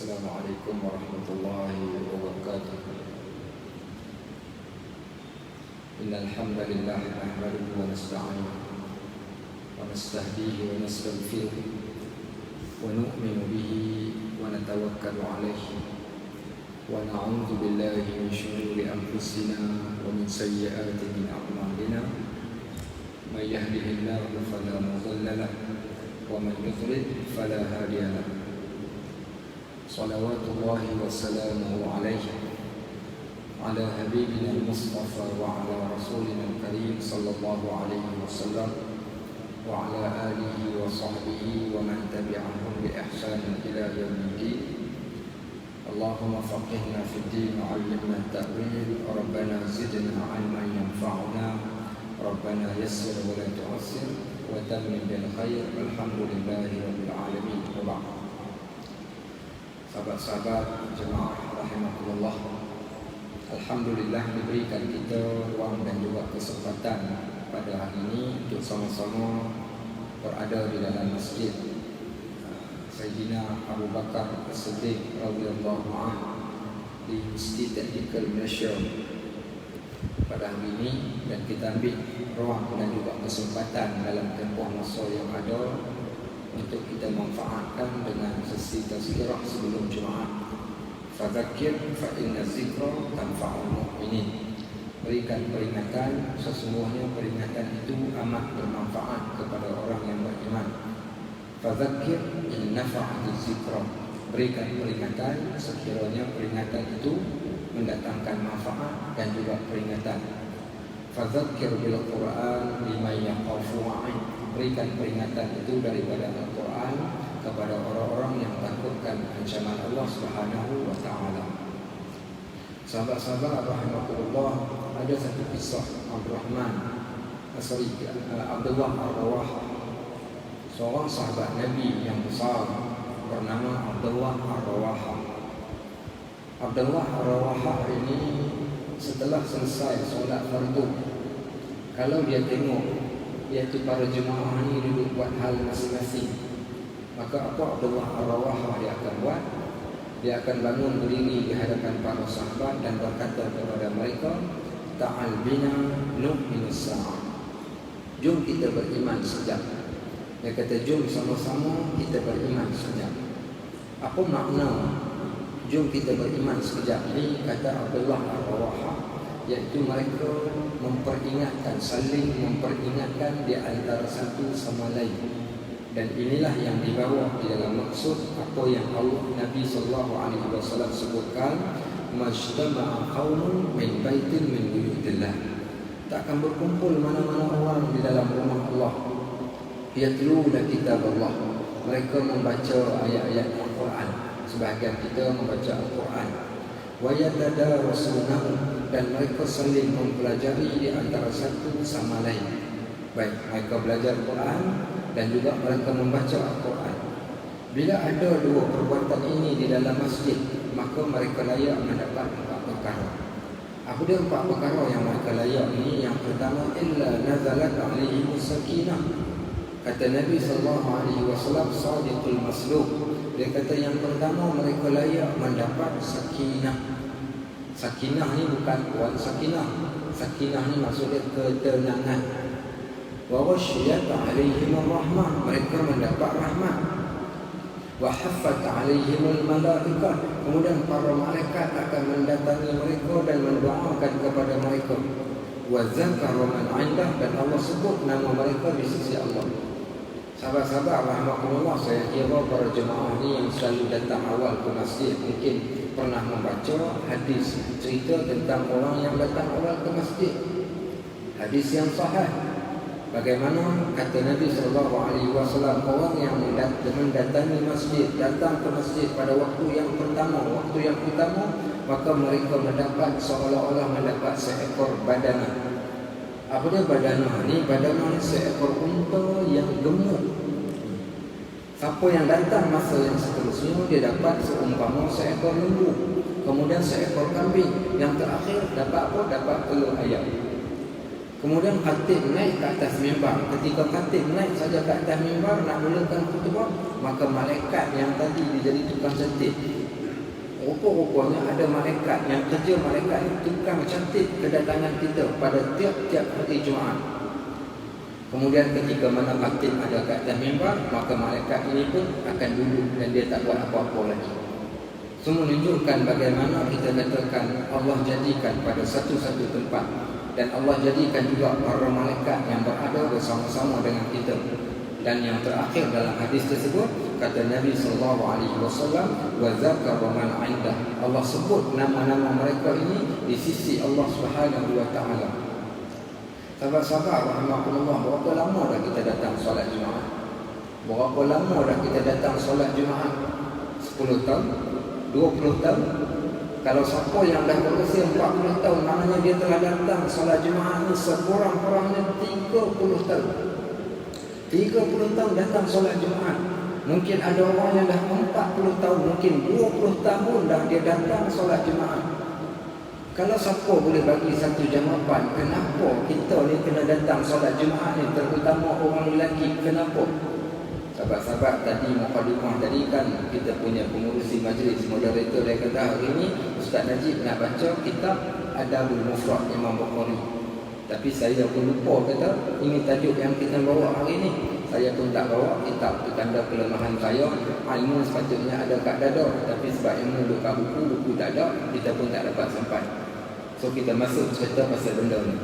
Assalamualaikum warahmatullahi wabarakatuh. Innal hamdalillah nahmaduhu wa nasta'inuhu wa nastahdihi wa nastaghfiruh wa nu'minu bihi wa natawakkalu alayhi wa na'udzu billahi min shururi anfusina wa min sayyiati a'malina. May yahdihillahu fala mudilla lahu wa man yudlil fala hadiya lahu. Salawatullahi wa salamuhu alaihi ala habibina al-Mustafa wa ala rasulina al-karim sallallahu alaihi wasallam wa ala alihi wa sahbihi wa man tabi'ahum bi ihsanin ila yaumiddin. Allahumma faqihna fid din wa 'allimna at-ta'wil. Rabbana zidna 'ilman yanfa'una. Rabbana yassir wa la tu'assir wa tammim bil khair. Alhamdulillahi rabbil alamin. Wa ba'd. Sahabat-sahabat jemaah rahimakumullah, alhamdulillah diberikan kita ruang dan juga kesempatan pada hari ini untuk sama-sama berada di dalam masjid Sayyidina Abu Bakar As-Siddiq radhiyallahu anhu di Masjid Tadikal Malaysia pada hari ini, dan kita ambil ruang dan juga kesempatan dalam tempoh masa yang ada untuk kita manfaatkan dengan sesi tazkirah sebelum Jumaat. Fadzakir fa inna dzikra tanfa'ul mu'minin. Berikan peringatan, sesungguhnya peringatan itu amat bermanfaat kepada orang yang beriman. Fadzakir in nafa'atiz dzikra. Berikan peringatan sekiranya peringatan itu mendatangkan manfaat dan juga peringatan. Fadzakir bil Qur'an liman yaqafu wa'id. Berikan peringatan itu daripada Al-Quran kepada orang-orang yang takutkan ancaman Allah Subhanahu wa ta'ala. Sahabat-sahabat rahimahullah, ada satu kisah Abdullah Ar-Rawahah, seorang sahabat Nabi yang besar bernama Abdullah Ar-Rawahah. Abdullah Ar-Rawahah ini setelah selesai solat fardu, kalau dia tengok iaitu para jemaah ini duduk buat hal masing-masing, maka apa Abdullah Ar-Rawahah dia akan buat? Dia akan bangun berdiri di hadapan para sahabat dan berkata kepada mereka, ta'al bina nu'minu sa'ah. Jom kita beriman sekejap. Dia kata, jom sama-sama kita beriman sekejap. Apa makna jom kita beriman sekejap ini? Kata Abdullah Ar-Rawahah, iaitu mereka memperingatkan, saling memperingatkan di antara satu sama lain. Dan inilah yang dibawa di dalam maksud apa yang Allah Nabi SAW sebutkan, majtama'a qaumun min baitin min buyutillah. Takkan berkumpul mana-mana orang di dalam rumah Allah, yatluna kitab Allah, mereka membaca ayat-ayat Al-Quran. Sebahagian kita membaca Al-Quran. Wa yatadarasunahu, dan mereka saling mempelajari di antara satu sama lain. Baik, mereka belajar Quran dan juga mereka membaca Al-Quran. Bila ada dua perbuatan ini di dalam masjid, maka mereka layak mendapat 4 perkara. Apa dia 4 perkara yang mereka layak ini? Yang pertama, illa nazalat alaihi sakinah. Kata Nabi SAW, sadiqul masluk. Dia kata yang pertama, mereka layak mendapat sakinah. Sakinah ni bukan kuat sakinah. Sakinah ni maksudnya ketenangan. Wa wasyiyat alaihim rahmah, mereka mendapat rahmat. Wa haffat alaihim malaikah, kemudian para malaikat akan mendatangi mereka dan mendoakan kepada mereka. Wa zakara man 'indah, dan Allah sebut nama mereka di sisi Allah. Sahabat-sahabat rahmatullah, saya kira para jemaah ni yang selalu datang awal ke masjid mungkin pernah membaca hadis cerita tentang orang yang datang awal ke masjid. Hadis yang sahih. Bagaimana kata Nabi SAW, orang yang mendatangi masjid, datang ke masjid pada waktu yang pertama, waktu yang utama, maka mereka mendapat seolah-olah mendapat seekor badanah. Apa dia badanah ni? Badanah ni seekor unta yang gemuk. Siapa yang datang masa yang seterusnya, dia dapat seumpama seekor lembu, kemudian seekor kambing, yang terakhir dapat apa? Dapat telur ayam. Kemudian khatib naik ke atas mimbar. Ketika khatib naik saja ke atas mimbar nak mulakan khutbah, maka malaikat yang tadi dia jadi tukang cantik, Rupa-rupanya ada malaikat yang kerja malaikat ini tukang cantik kedatangan kita pada tiap-tiap hari Jumaat. Kemudian ketika mana khatib ada kat atas mimbar, maka malaikat ini pun akan duduk dan dia tak buat apa-apa lagi. Semua menunjukkan bagaimana kita katakan Allah jadikan pada satu-satu tempat, dan Allah jadikan juga para malaikat yang berada bersama-sama dengan kita. Dan yang terakhir dalam hadis tersebut, kata Nabi SAW, wa zakara man 'indah. Allah sebut nama-nama mereka ini di sisi Allah Subhanahu wa taala. Sahabat-sahabat rahimakumullah, berapa lama dah kita datang solat Jumaat? Berapa lama dah kita datang solat Jumaat? 10 tahun? 20 tahun? Kalau siapa yang dah berusia 40 tahun, maknanya dia telah datang solat Jumaat ni sekurang-kurangnya 30 tahun. 30 tahun datang solat Jumaat. Mungkin ada orang yang dah 40 tahun, mungkin 20 tahun dah dia datang solat Jumaat. Kalau siapa boleh bagi satu jawapan, kenapa kita ni kena datang solat Jumaat ni, terutama orang lelaki, kenapa? Sahabat-sahabat, tadi mukadimah tadi kan kita punya pengurusi majlis, moderator, dia kata hari ni Ustaz Najib nak baca kitab Adabul Mufrad Imam Bukhari. Tapi saya pun lupa kata ini tajuk yang kita bawa hari ni. Saya pun tak bawa kitab, itu tanda kelemahan saya. Ilmu sepatutnya ada kat dada, tapi sebab ilmu duduk kat buku tak ada, kita pun tak dapat sampai. So kita masuk cerita pasal benda ni.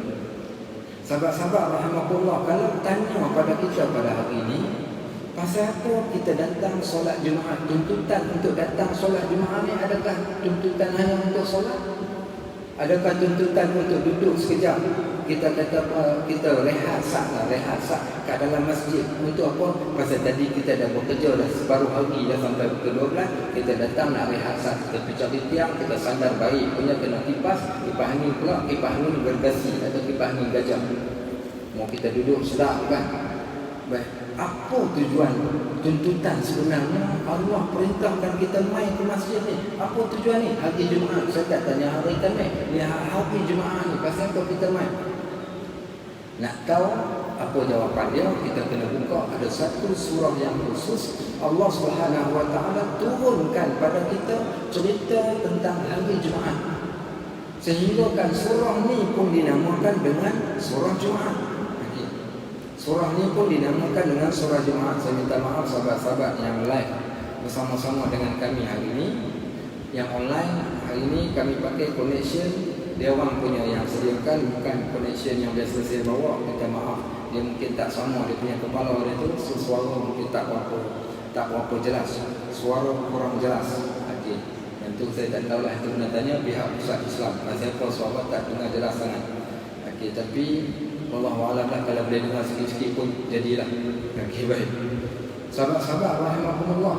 Sahabat-sahabat rahimakumullah, kalau tanya pada kita pada hari ini, pasal apa kita datang solat Jumaat? Tuntutan untuk datang solat Jumaat ni, adakah tuntutan hanya untuk solat? Adakah tuntutan untuk duduk sekejap? Kita kata kita rehat sat kat dalam masjid. Untuk apa? Pasal tadi kita dah bekerja dah separuh hari dah sampai pukul 12. Kita datang nak rehat sat. Kita cari tiang, kita sandar baik. Punya kena kipas angin pula, kipas angin bergasi atau kipas angin gajah. Mau kita duduk sedap kan? Baik. Apa tujuan tuntutan sebenarnya Allah perintahkan kita main ke masjid ni? Apa tujuan ni? Hari Jumaat. Saya tak tanya hari Khamis. Ni hari Jumaat ni pasal apa kita main? Nak tahu apa jawapan dia? Kita kena buka ada satu surah yang khusus Allah Subhanahu wa taala turunkan pada kita cerita tentang hari Jumaat. Sehingga kan surah ni pun dinamakan dengan surah Jumaat. Surah ni pun dinamakan dengan surah Jumaat. Saya minta maaf sahabat-sahabat yang live bersama-sama dengan kami hari ini. Yang online hari ini kami pakai connection dia orang punya yang sediakan, bukan connection yang biasa saya bawa. Minta maaf, dia mungkin tak sama, dia punya kepala dia tu suara mungkin tak berapa jelas, suara kurang jelas. Okey, yang tu saya tak tahulah, itu kena tanya pihak pusat Islam. Pasal apa suara tak dengar jelas sangat. Okey, tapi Wallahualam lah, kalau boleh dengar sikit-sikit pun jadilah. Okey, baik. Sahabat-sahabat rahimakumullah,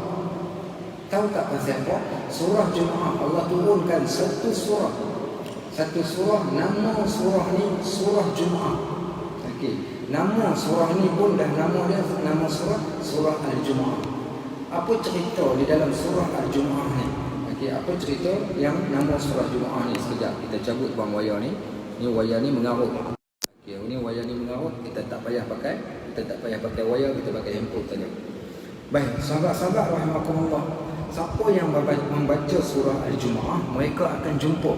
tahu tak pasal apa? Surah Jumaat Allah turunkan satu surah. Satu surah, nama surah ni surah Jumaat. Okey, nama surah ni pun dah nama dia, nama surah Al-Jumaat. Apa cerita di dalam surah Al-Jumaat ni? Okey, apa cerita yang nama surah Jumaat ni? Sekejap kita cabut bang wayar ni. Ni wayar ni mengarut. Ini wayar ni mengarut, kita tak payah pakai wayar, kita pakai handphone saja. Baik, sahabat-sahabat rahimakumullah, siapa yang membaca surah Al-Jumaat, mereka akan jumpa.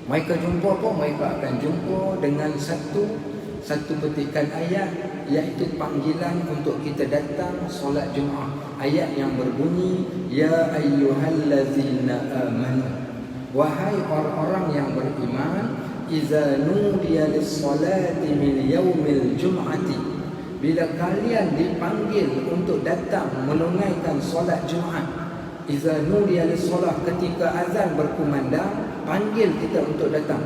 Mereka jumpa apa? Mereka akan jumpa dengan satu petikan ayat, iaitu panggilan untuk kita datang solat Jumaat. Ayat yang berbunyi, ya ayyuhallazina amanu, wahai orang-orang yang beriman, iza nudiya lis-salati min yaumil jum'ati, bila kalian dipanggil untuk datang menunaikan solat Jumaat. Iza nudiya lis-salat, ketika azan berkumandang, panggil kita untuk datang.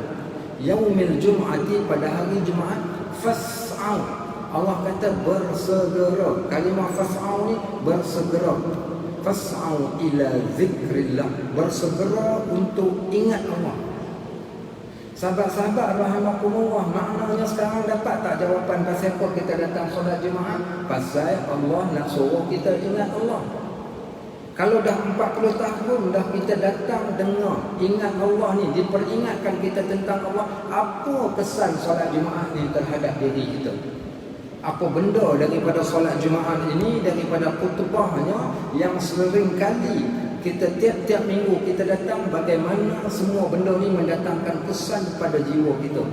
Yaumil jum'ati, pada hari Jumaat. Fas'au, Allah kata bersegera. Kalimah fas'au ni bersegera. Fas'au ila zikrillah, bersegera untuk ingat Allah. Sahabat-sahabat rahimakumullah, maknanya sekarang dapat tak jawapan pasal apa kita datang solat Jumaat? Pasal Allah nak suruh kita ingat Allah. Kalau dah 40 tahun dah kita datang dengar ingat Allah ni, diperingatkan kita tentang Allah, apa kesan solat Jumaat ni terhadap diri kita? Apa benda daripada solat Jumaat ini, daripada khutbahnya yang sering kali kita tiap-tiap minggu kita datang, bagaimana semua benda ni mendatangkan kesan pada jiwa kita.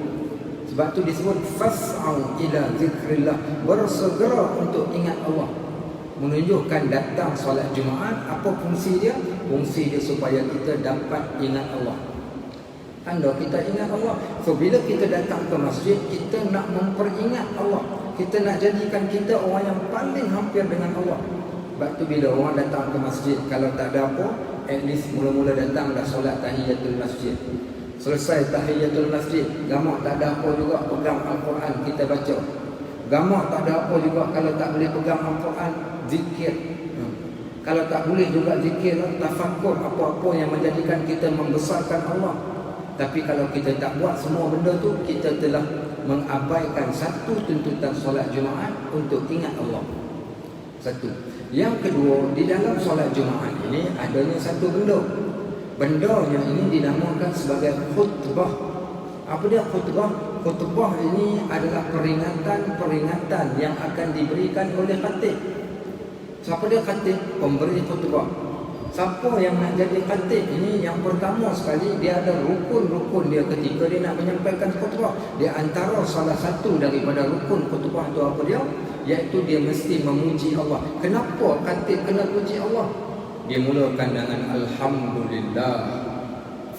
Sebab tu disebut fas'au ila zikrillah, bersegera untuk ingat Allah. Menunjukkan datang solat Jumaat, apa fungsi dia? Fungsi dia supaya kita dapat ingat Allah. Tanda kita ingat Allah. So bila kita datang ke masjid, kita nak memperingat Allah. Kita nak jadikan kita orang yang paling hampir dengan Allah. Sebab tu bila orang datang ke masjid, kalau tak ada apa, at least mula-mula datang dah solat tahiyatul masjid. Selesai tahiyatul masjid, gamak tak ada apa juga, pegang Al-Quran kita baca. Gamak tak ada apa juga, kalau tak boleh pegang Al-Quran, zikir. Kalau tak boleh juga zikir, tafakkur apa-apa yang menjadikan kita membesarkan Allah. Tapi kalau kita tak buat semua benda tu, kita telah mengabaikan satu tuntutan solat Jumaat untuk ingat Allah. Satu. Yang kedua, di dalam solat Jumaat ini adanya satu benda. Bendanya ini dinamakan sebagai khutbah. Apa dia khutbah? Khutbah ini adalah peringatan-peringatan yang akan diberikan oleh khatib. Siapa dia khatib? Pemberi khutbah. Siapa yang nak jadi khatib ini, yang pertama sekali dia ada rukun-rukun dia ketika dia nak menyampaikan khutbah. Dia antara salah satu daripada rukun khutbah itu apa dia? Iaitu dia mesti memuji Allah. Kenapa khatib kena puji Allah? Dia mulakan dengan Alhamdulillah.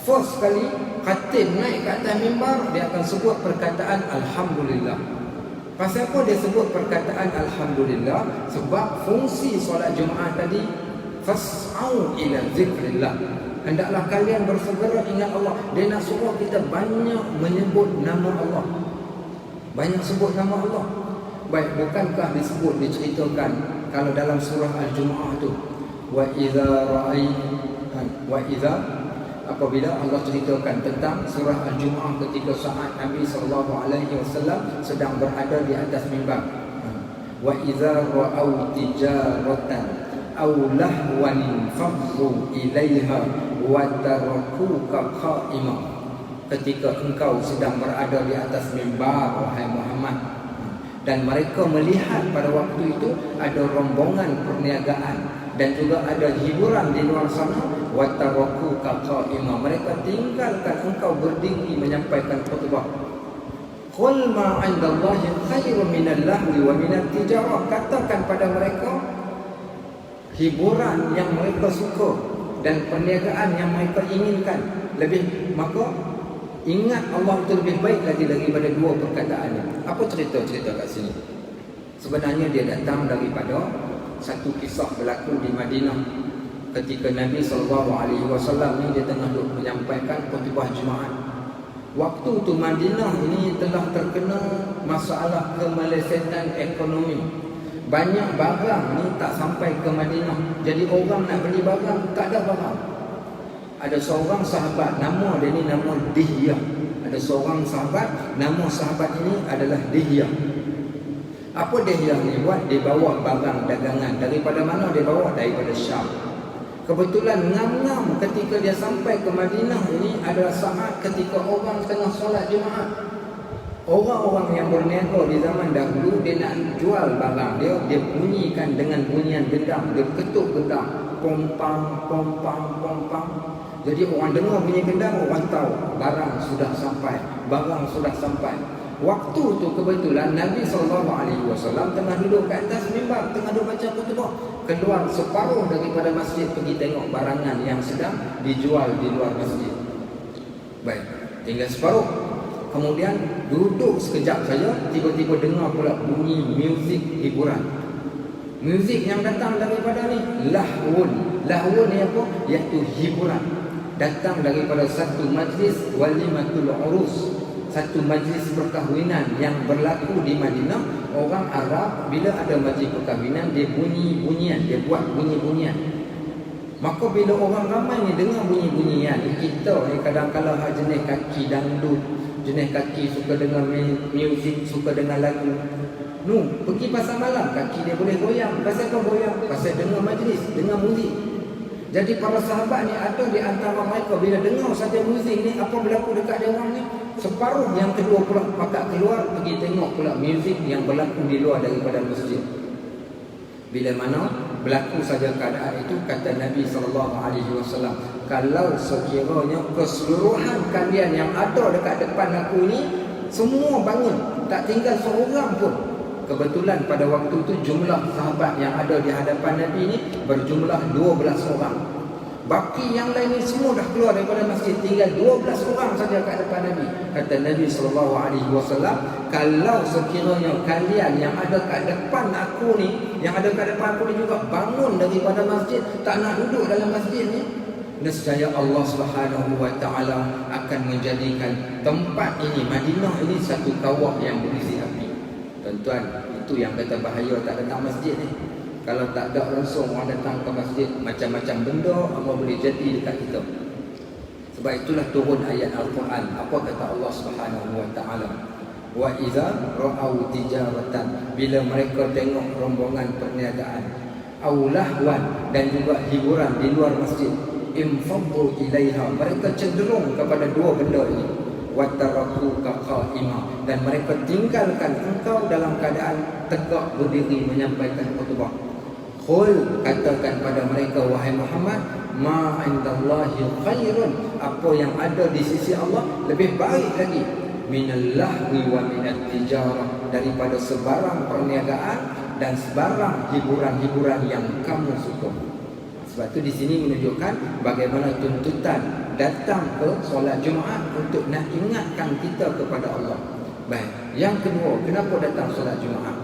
First kali khatib naik ke atas mimbar, dia akan sebut perkataan Alhamdulillah. Pasal apa dia sebut perkataan Alhamdulillah? Sebab fungsi solat Jumaat tadi, fas'au ila zikrillah, hendaklah kalian bersegera ingat Allah. Dia nak suruh kita banyak menyebut nama Allah, banyak sebut nama Allah. Baik, bukankah disebut, diceritakan kalau dalam surah Al-Jumu'ah tu, wa idza apabila Allah ceritakan tentang surah Al-Jumu'ah ketika saat Nabi SAW sedang berada di atas mimbar. Wa idza ra'au tijaratan aw lahwan fadhu ilaiha wa tarakuka qa'imah. Ketika engkau sedang berada di atas mimbar, wahai Muhammad, dan mereka melihat pada waktu itu ada rombongan perniagaan dan juga ada hiburan di luar sana, wa tarakuka qa'imah, mereka tinggalkan engkau berdiri menyampaikan khutbah. Qul ma 'indallahi khairun minal lahwi wa minat tijarah, katakan pada mereka, hiburan yang mereka suka dan perniagaan yang mereka inginkan lebih, maka ingat Allah itu lebih baik lagi daripada dua perkataan ini. Apa cerita-cerita kat sini? Sebenarnya dia datang daripada satu kisah berlaku di Madinah ketika Nabi SAW ni dia tengah duk menyampaikan khutbah Jumaat. Waktu tu Madinah ini telah terkena masalah kemelesetan ekonomi. Banyak barang ni tak sampai ke Madinah. Jadi orang nak beli barang, tak ada barang. Ada seorang sahabat, nama dia ni nama Dihyah. Ada seorang sahabat, nama sahabat ini adalah Dihyah. Apa Dihyah ni buat? Dia bawa barang dagangan. Daripada mana dia bawa? Daripada Syam. Kebetulan ngam-ngam ketika dia sampai ke Madinah ini adalah saat ketika orang tengah solat Jumaat. Orang-orang yang berniaga di zaman dahulu, dia nak jual barang dia, dia bunyikan dengan bunyian gendang, dia ketuk gendang, pompang, pompang, pompang. Jadi orang dengar bunyi gendang, orang tahu barang sudah sampai, barang sudah sampai. Waktu tu kebetulan Nabi SAW tengah duduk ke atas mimbar, tengah duduk baca khutbah. Keluar separuh daripada masjid pergi tengok barangan yang sedang dijual di luar masjid. Baik, tinggal separuh. Kemudian duduk sekejap saja, tiba-tiba dengar pula bunyi muzik hiburan. Muzik yang datang daripada ni lahwun. Lahwun ni apa? Iaitu hiburan. Datang daripada satu majlis walimatul urus, satu majlis perkahwinan yang berlaku di Madinah. Orang Arab bila ada majlis perkahwinan, dia bunyi-bunyian, dia buat bunyi-bunyian. Maka bila orang ramai ni dengar bunyi-bunyian, kita ni kadang-kadang jenis kaki dangdut, jenis kaki suka dengar muzik, suka dengar lagu. Pergi pasar malam, kaki dia boleh goyang. Pasal apa goyang? Pasal dengar majlis, dengar muzik. Jadi para sahabat ni ada di antara mereka bila dengar saja muzik ni, apa berlaku dekat dia orang ni, separuh yang kedua pula pakat keluar pergi tengok pula muzik yang berlaku di luar daripada masjid. Bila mana berlaku saja keadaan itu, kata Nabi SAW, kalau sekiranya keseluruhan kalian yang ada dekat depan aku ni semua bangun, tak tinggal seorang pun. Kebetulan pada waktu itu jumlah sahabat yang ada di hadapan Nabi ni berjumlah 12 orang. Baki yang lain ni semua dah keluar daripada masjid, tinggal 12 orang saja kat depan Nabi. Kata Nabi SAW, kalau sekiranya kalian yang ada kat depan aku ni, yang ada kat depan aku ni juga bangun daripada masjid, tak nak duduk dalam masjid ni, nescaya Allah SWT akan menjadikan tempat ini, Madinah ini, satu kawah yang berisi api. Tuan-tuan, itu yang kata bahaya tak datang masjid ni. Kalau tak ada langsung orang datang ke masjid, macam-macam benda apa boleh jadi dekat kita. Sebab itulah turun ayat Al-Quran. Apa kata Allah SWT? Wa idza ra'au tijaratan, bila mereka tengok rombongan perniagaan, au lahwan, dan juga hiburan di luar masjid, infaddu ilaiha, mereka cenderung kepada dua benda ini. Watarakuka qa'ima, dan mereka tinggalkan engkau dalam keadaan tegak berdiri menyampaikan khutbah. Qul, katakan pada mereka, wahai Muhammad, ma indallahi khairun, apa yang ada di sisi Allah lebih baik lagi, minal lahwi wa minat tijarah, daripada sebarang perniagaan dan sebarang hiburan-hiburan yang kamu suka. Sebab itu di sini menunjukkan bagaimana tuntutan datang ke solat Jumaat untuk nak ingatkan kita kepada Allah. Baik, yang kedua, kenapa datang solat Jumaat?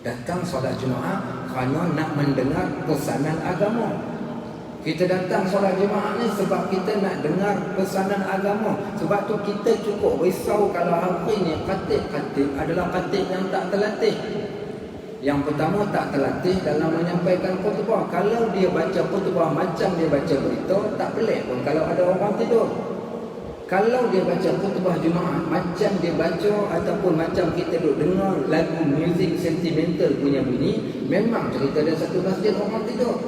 Datang solat Jumaat kerana nak mendengar pesanan agama. Kita datang solat Jumaat ni sebab kita nak dengar pesanan agama. Sebab tu kita cukup risau kalau hari ni khatib adalah khatib yang tak terlatih. Yang pertama, tak terlatih dalam menyampaikan khutbah. Kalau dia baca khutbah macam dia baca berita, tak pelik pun kalau ada orang tidur. Kalau dia baca khutbah Jumaat macam dia baca ataupun macam kita duduk dengar lagu muzik sentimental punya bunyi, memang cerita dia satu masjid orang tidur.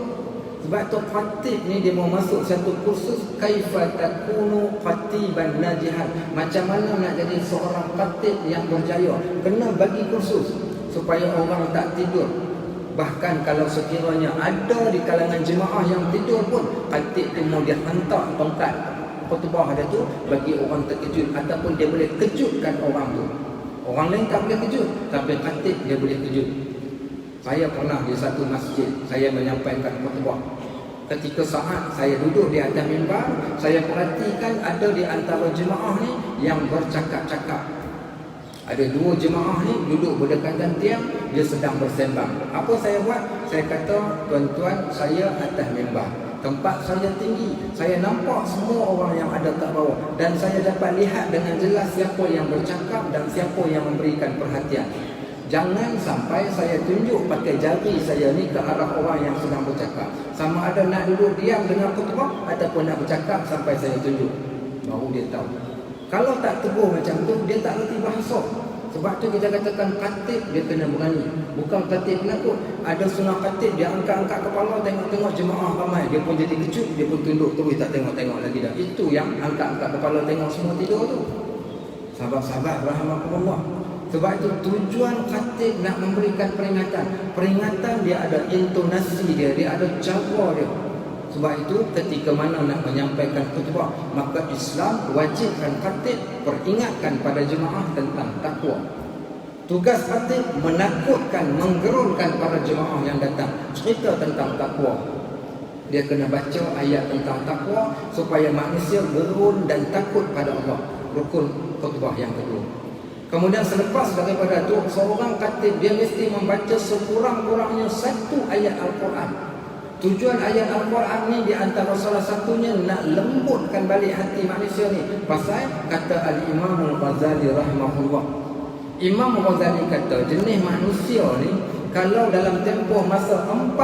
Sebab tu khatib ni dia mau masuk satu kursus kaifa takunu khatiban najihan. Macam mana nak jadi seorang khatib yang berjaya? Kena bagi kursus supaya orang tak tidur. Bahkan kalau sekiranya ada di kalangan jemaah yang tidur pun, khatib tu mau dia hantar tongkat khutbah ada tu bagi orang terkejut, ataupun dia boleh kejutkan orang tu. Orang lain tak boleh kejut, tapi khatib dia boleh kejut. Saya pernah di satu masjid, saya menyampaikan khutbah. Ketika saat saya duduk di atas mimbar, saya perhatikan ada di antara jemaah ni yang bercakap-cakap. Ada dua jemaah ni duduk berdekatan tiang, dia sedang bersembang. Apa saya buat? Saya kata, tuan-tuan, saya atas mimbar, tempat saya tinggi, saya nampak semua orang yang ada kat bawah, dan saya dapat lihat dengan jelas siapa yang bercakap dan siapa yang memberikan perhatian. Jangan sampai saya tunjuk pakai jari saya ni ke arah orang yang sedang bercakap. Sama ada nak duduk diam dengan khutbah ataupun nak bercakap sampai saya tunjuk, baru dia tahu. Kalau tak tegur macam tu, dia tak reti bahasa. Sebab tu kita katakan khatib dia kena berani. Bukan khatib penakut. Ada setengah khatib dia angkat-angkat kepala, tengok-tengok jemaah ramai, dia pun jadi kejut, dia pun tunduk terus, tak tengok-tengok lagi dah. Itu yang angkat-angkat kepala tengok semua tidur tu. Sahabat-sahabat rahimakumullah. Sebab itu tujuan khatib nak memberikan peringatan. Peringatan dia ada intonasi dia ada cara dia. Sebab itu ketika mana nak menyampaikan khutbah, maka Islam wajibkan khatib peringatkan pada jemaah tentang takwa. Tugas khatib menakutkan, menggerunkan para jemaah yang datang, cerita tentang takwa. Dia kena baca ayat tentang takwa supaya manusia gerun dan takut pada Allah. Rukun khutbah yang kedua. Kemudian selepas daripada itu, seorang khatib dia mesti membaca sekurang-kurangnya satu ayat Al-Quran. Tujuan ayat Al-Quran ni di antara salah satunya nak lembutkan balik hati manusia ni. Pasal kata Al-Imam Al-Ghazali rahimahullah, Imam Al-Ghazali kata jenis manusia ni kalau dalam tempoh masa 40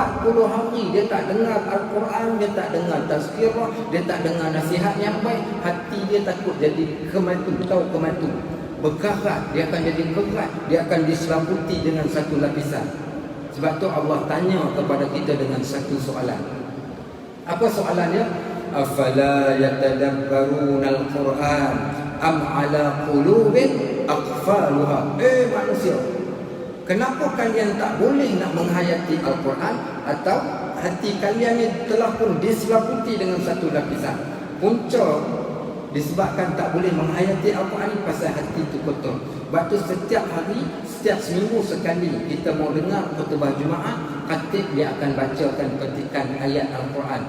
hari dia tak dengar Al-Quran, dia tak dengar tazkirah, dia tak dengar nasihat yang baik, hati dia takut jadi kematu, tahu kematu, berkarat, dia akan jadi kerat, dia akan diselabuti dengan satu lapisan. Sebab tu Allah tanya kepada kita dengan satu soalan. Apa soalannya? Afala yatadabbarunal Quran am ala qulubin aqfaluha. Manusia, Kenapa kalian tak boleh nak menghayati Al-Quran? Atau hati kalian ni telah pun diselaputi dengan satu lapisan. Punca disebabkan tak boleh menghayati Al-Quran ni pasal hati tu kotor. Sebab tu setiap hari, setiap seminggu sekali kita mau dengar khutbah Jumaat, khatib dia akan bacakan petikan ayat Al-Quran.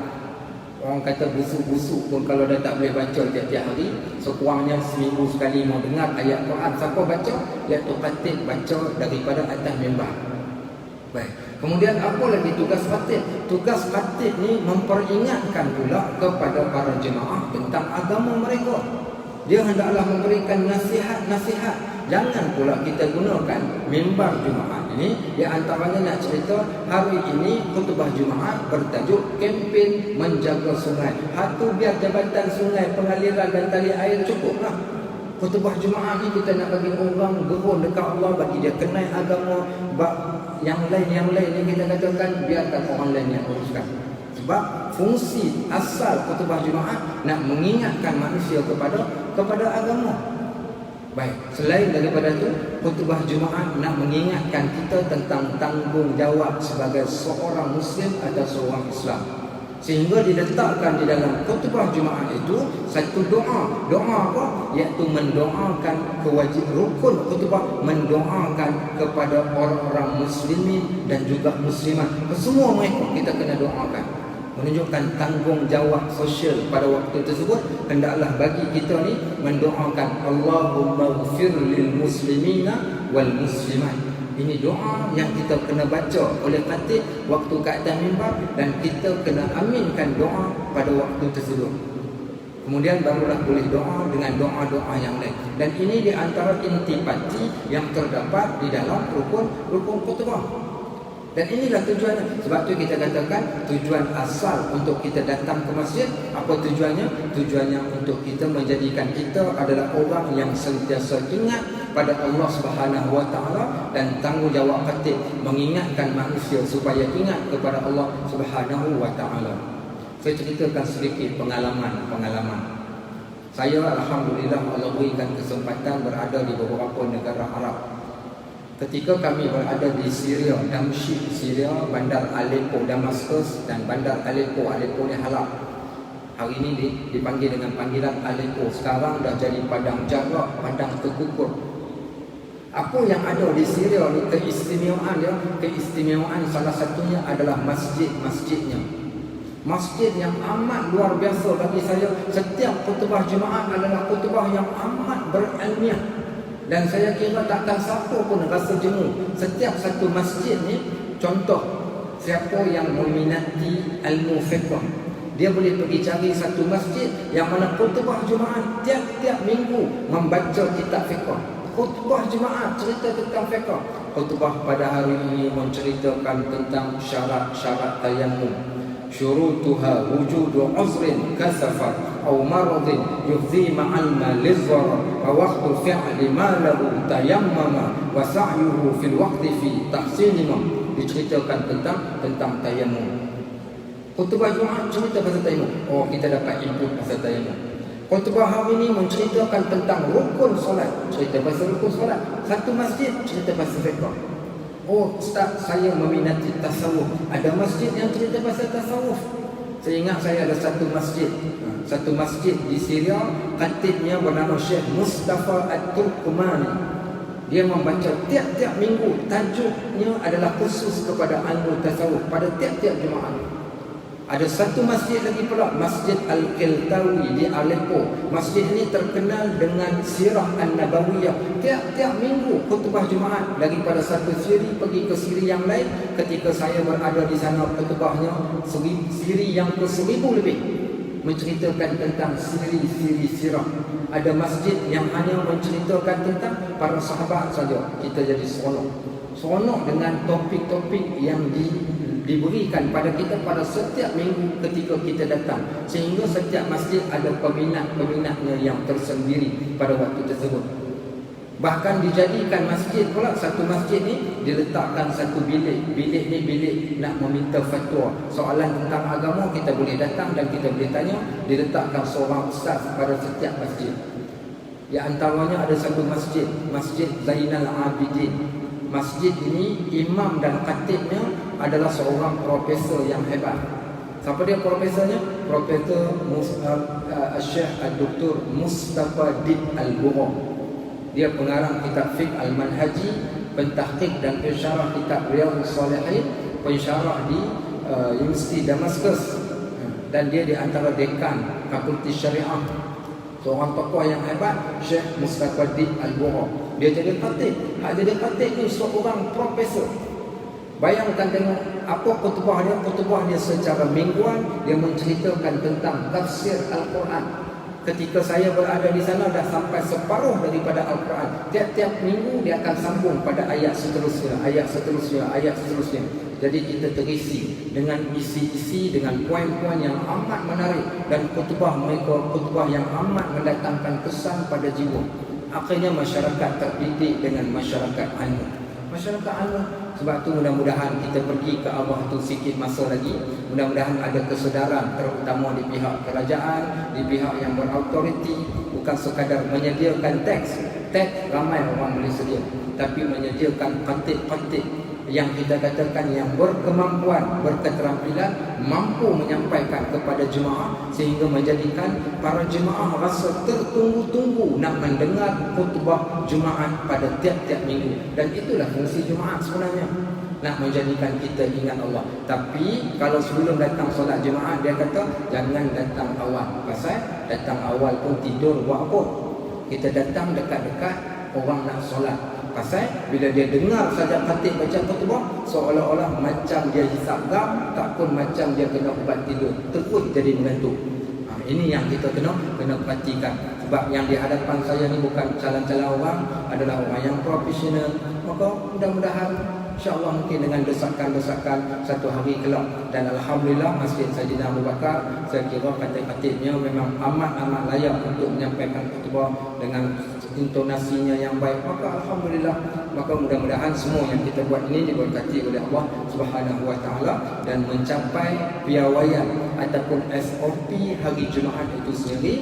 Orang kata busuk-busuk pun kalau dah tak boleh baca tiap-tiap hari, sekurangnya seminggu sekali mau dengar ayat Quran. Siapa baca? Iaitu khatib baca daripada atas mimbar. Baik. Kemudian apa lagi tugas khatib? Tugas khatib ni memperingatkan pula kepada para jemaah tentang agama mereka. Dia hendaklah memberikan nasihat-nasihat. Jangan pula kita gunakan mimbar Jumaat ini. Di antaranya nak cerita, hari ini khutbah Jumaat bertajuk kempen menjaga sungai. Hatu biar Jabatan Sungai Pengaliran dan Tali Air cukuplah. Khutbah Jumaat ni kita nak bagi orang gerun dekat Allah, bagi dia kenal agama. Yang lain ni kita katakan biarkan orang lain yang uruskan. Sebab fungsi asal khutbah Jumaat nak mengingatkan manusia kepada agama. Baik, selain daripada itu, khutbah Jumaat nak mengingatkan kita tentang tanggungjawab sebagai seorang Muslim atau seorang Islam. Sehingga diletakkan di dalam khutbah Jumaat itu satu doa. Doa apa? Iaitu mendoakan rukun khutbah, mendoakan kepada orang-orang muslimin dan juga muslimat. Semua mereka kita kena doakan. Menunjukkan tanggungjawab sosial pada waktu tersebut. Hendaklah bagi kita ni mendoakan Allahumma ghfir lil muslimina wal muslimat. Ini doa yang kita kena baca oleh khatib waktu kat atas mimbar, dan kita kena aminkan doa pada waktu tersebut. Kemudian barulah boleh doa dengan doa-doa yang lain. Dan ini di antara intipati yang terdapat di dalam rukun khutbah. Dan inilah tujuannya. Sebab tu kita katakan tujuan asal untuk kita datang ke masjid. Apa tujuannya? Tujuannya untuk kita menjadikan kita adalah orang yang sentiasa ingat pada Allah Subhanahu Wa Taala, dan tanggungjawab khatib mengingatkan manusia supaya ingat kepada Allah Subhanahu Wa Taala. Saya ceritakan sedikit pengalaman. Saya alhamdulillah Allah berikan kesempatan berada di beberapa negara Arab. Ketika kami berada di Syria, Damsyik, Syria, bandar Aleppo, Damaskus, dan bandar Aleppo ni Halab. Hari ini dipanggil dengan panggilan Aleppo. Sekarang dah jadi padang jarak, padang terkukur. Apa yang ada di Syria ni keistimewaan dia? Keistimewaan salah satunya adalah masjidnya. Masjid yang amat luar biasa bagi saya. Setiap khutbah Jumaat adalah khutbah yang amat berilmiah. Dan saya kira takkan siapa pun rasa jenuh. Setiap satu masjid ni, contoh, siapa yang meminati ilmu fiqh, dia boleh pergi cari satu masjid yang mana khutbah Jumaat tiap-tiap minggu membaca kitab fiqh. Khutbah Jumaat cerita tentang fiqh. Khutbah pada hari ini menceritakan tentang syarat-syarat tayammum. Syurutuha wujudu uzrin kasafar atau maradin yufzi ma'al malizar wa waqtu fi'li ma lahu tayammama wa sa'yuhu fil waqti fi tahsinima. Diceritakan tentang tayammum. Khutbah Jumaat cerita pasal tayammum. Oh, kita dapat input pasal tayammum. Khutbah hari ini menceritakan tentang rukun solat. Cerita pasal rukun solat. Satu masjid cerita pasal fiqh. Oh Ustaz, saya meminati tasawuf. Ada masjid yang cerita pasal tasawuf. Saya ingat saya ada satu masjid di Syria. Khatibnya bernama Syekh Mustafa At-Turkmani. Dia membaca tiap-tiap minggu. Tajuknya adalah khusus kepada ilmu tasawuf pada tiap-tiap Jumaat. Ada satu masjid lagi pula, Masjid Al-Qiltawi di Aleppo. Masjid ini terkenal dengan Sirah An-Nabawiyah. Tiap-tiap minggu khutbah Jumaat daripada satu siri pergi ke siri yang lain. Ketika saya berada di sana, khutbahnya siri yang ke-1000 lebih, menceritakan tentang siri-siri sirah. Ada masjid yang hanya menceritakan tentang para sahabat saja. Kita jadi seronok dengan topik-topik yang diberikan pada kita pada setiap minggu ketika kita datang, sehingga setiap masjid ada peminat-peminatnya yang tersendiri pada waktu tersebut. Bahkan dijadikan masjid pula, satu masjid ni diletakkan satu bilik. Bilik ni bilik nak meminta fatwa soalan tentang agama, kita boleh datang dan kita boleh tanya. Diletakkan seorang ustaz pada setiap masjid. Di antaranya ada satu masjid, Masjid Zainal Abidin. masjid ini imam dan khatibnya adalah seorang profesor yang hebat. Siapa dia profesornya? Profesor Syekh Dr. Mustafa Din Al-Bugham. Dia pengarang kitab Fiqh Al-Manhaji, pentahqiq dan pensyarah kitab Riyadhus Shalihin, pensyarah di Universiti Damaskus, dan dia di antara dekan Fakulti Syariah. Seorang tokoh yang hebat, Syekh Mustafa Din Al-Bugham. Dia jadi khatib. Jadi khatib ni seorang profesor. Bayangkan tengok apa khutbah dia. Khutbah dia secara mingguan, dia menceritakan tentang tafsir Al-Quran. Ketika saya berada di sana dah sampai separuh daripada Al-Quran. Tiap-tiap minggu dia akan sambung pada ayat seterusnya, ayat seterusnya, ayat seterusnya. Jadi kita terisi dengan isi-isi, dengan poin-poin yang amat menarik, dan khutbah mereka khutbah yang amat mendatangkan kesan pada jiwa. Akhirnya masyarakat terdidik dengan masyarakat ilmu. Masyarakat ilmu. Sebab tu mudah-mudahan kita pergi ke Allah tu sikit masa lagi. Mudah-mudahan ada kesedaran, terutama di pihak kerajaan, di pihak yang berautoriti. Bukan sekadar menyediakan teks. Teks ramai orang boleh sedia, tapi menyediakan khatib-khatib yang kita katakan yang berkemampuan, berketerampilan, mampu menyampaikan kepada jemaah, sehingga menjadikan para jemaah rasa tertunggu-tunggu nak mendengar khutbah Jumaat pada tiap-tiap minggu. Dan itulah fungsi Jumaat sebenarnya, nak menjadikan kita ingat Allah. Tapi kalau sebelum datang solat Jumaat, dia kata jangan datang awal. Pasal datang awal pun tidur buat apa? Kita datang dekat-dekat orang nak solat. Pasal bila dia dengar saja khatib baca khutbah, seolah-olah macam dia hisap gam, tak pun macam dia kena ubat tidur, terus jadi mengantuk. Ini yang kita kena perhatikan. Sebab yang di hadapan saya ni bukan calon-calon orang, adalah orang yang profesional. Maka mudah-mudahan insya-Allah mungkin dengan desakan-desakan satu hari kelak. Dan alhamdulillah Masjid Saidina Abu Bakar, saya kira khatib-khatibnya memang amat-amat layak untuk menyampaikan khutbah dengan intonasinya yang baik. Maka alhamdulillah, maka mudah-mudahan semua yang kita buat ini diberkati oleh Allah Subhanahu wa taala dan mencapai piawaian ataupun SOP hari Jumaat itu sendiri.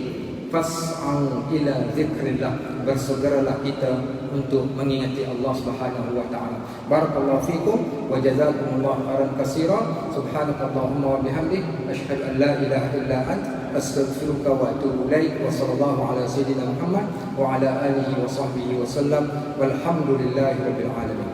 Fas'au ila zikrillah, bersegeralah kita untuk mengingati Allah Subhanahu wa taala. Barakallahu fikum wa jazakumullahu khairan katsira. Subhanakallahumma wa bihamdik, asyhadu an la ilaha illa anta, astaghfiruka wa atubu ilaik. Wa sallallahu ala sayyidina Muhammad wa ala alihi wa sahbihi wa sallam. Walhamdulillahi rabbil alamin.